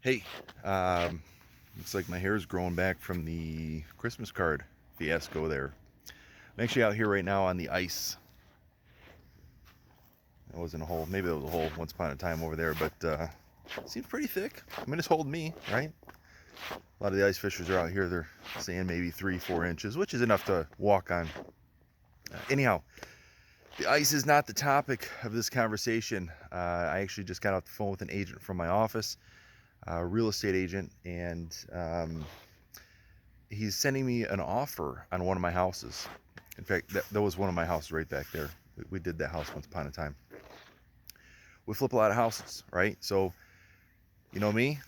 Hey, looks like my hair is growing back from the Christmas card fiasco there. I'm actually out here right now on the ice. That wasn't a hole. Maybe there was a hole once upon a time over there, but it seems pretty thick. I mean, it's holding me, right? A lot of the ice fishers are out here. They're saying maybe 3-4 inches, which is enough to walk on. Anyhow, the ice is not the topic of this conversation. I actually just got off the phone with an agent from my office, a real estate agent, and he's sending me an offer on one of my houses. In fact, that was one of my houses right back there. We did that house once upon a time. We flip a lot of houses, right? So, you know me,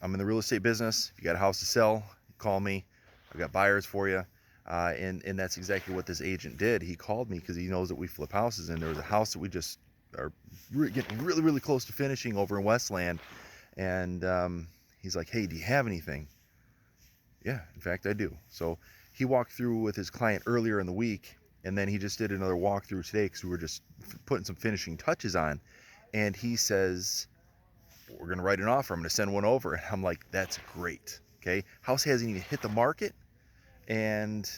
I'm in the real estate business. If you got a house to sell, call me. I've got buyers for you. And that's exactly what this agent did. He called me because he knows that we flip houses, and there was a house that we just are getting really, really close to finishing over in Westland. And he's like, hey, do you have anything? Yeah, in fact, I do. So he walked through with his client earlier in the week, and then he just did another walkthrough today because we were just putting some finishing touches on. And he says, we're going to write an offer. I'm going to send one over. And I'm like, that's great. Okay. House hasn't even hit the market, and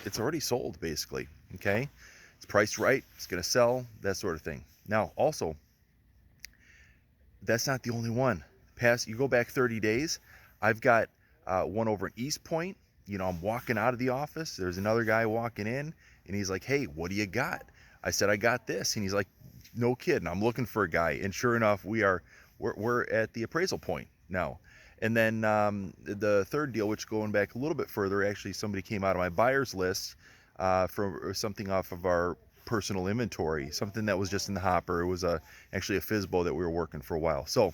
it's already sold basically. Okay. It's priced right. It's going to sell, that sort of thing. Now, also, that's not the only one. You go back 30 days, I've got one over in East Point. You know, I'm walking out of the office. There's another guy walking in, and he's like, hey, what do you got? I said, I got this. And he's like, no kidding. I'm looking for a guy. And sure enough, we're at the appraisal point now. And then the third deal, which going back a little bit further, actually somebody came out of my buyer's list for something off of our personal inventory, something that was just in the hopper. It was actually a FSBO that we were working for a while. So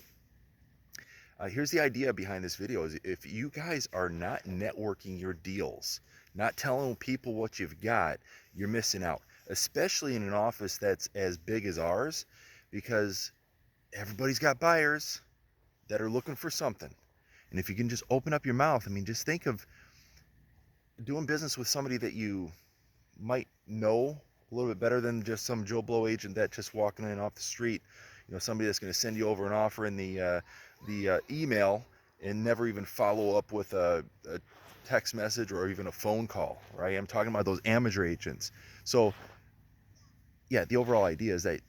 here's the idea behind this video: is if you guys are not networking your deals, not telling people what you've got, you're missing out, especially in an office that's as big as ours, because everybody's got buyers that are looking for something. And if you can just open up your mouth, I mean, just think of doing business with somebody that you might know a little bit better than just some Joe Blow agent that just walking in off the street. You know, somebody that's going to send you over an offer in the email and never even follow up with a text message or even a phone call, right? I'm talking about those amateur agents. So, yeah, the overall idea is that,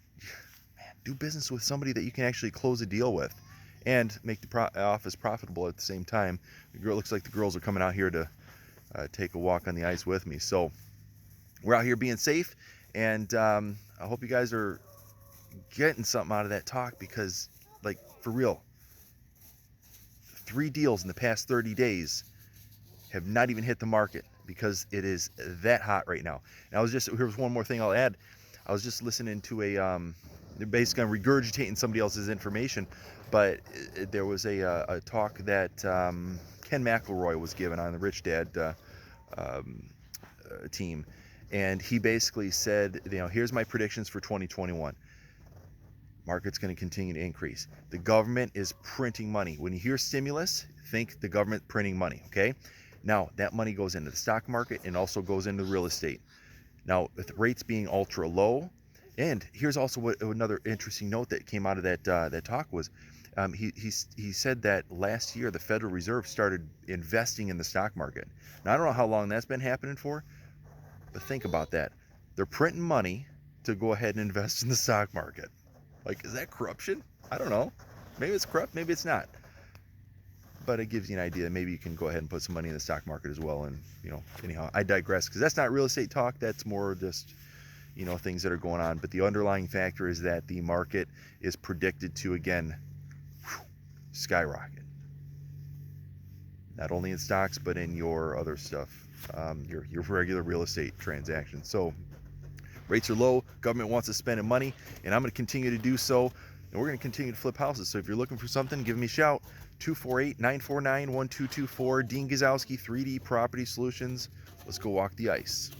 man, do business with somebody that you can actually close a deal with and make the office profitable at the same time. Looks like the girls are coming out here to take a walk on the ice with me. So we're out here being safe, and I hope you guys are getting something out of that talk, because, like, for real, 3 deals in the past 30 days have not even hit the market because it is that hot right now. And here's one more thing I'll add. I was just listening to they're basically regurgitating somebody else's information, but there was a talk that Ken McElroy was given on the Rich Dad team, and he basically said, you know, here's my predictions for 2021. Market's going to continue to increase. The government is printing money. When you hear stimulus, think the government printing money, okay? Now, that money goes into the stock market and also goes into real estate. Now, with rates being ultra low, and here's also another interesting note that came out of that talk was, he said that last year the Federal Reserve started investing in the stock market. Now, I don't know how long that's been happening for, but think about that. They're printing money to go ahead and invest in the stock market. Like, is that corruption? I don't know. Maybe it's corrupt, maybe it's not. But it gives you an idea. Maybe you can go ahead and put some money in the stock market as well. And, you know, anyhow, I digress, because that's not real estate talk. That's more just, you know, things that are going on. But the underlying factor is that the market is predicted to, again, skyrocket. Not only in stocks, but in your other stuff, your regular real estate transactions. So rates are low, government wants us spending money, and I'm going to continue to do so, and we're going to continue to flip houses. So if you're looking for something, give me a shout. 248-949-1224. Dean Gazowski, 3D Property Solutions. Let's go walk the ice.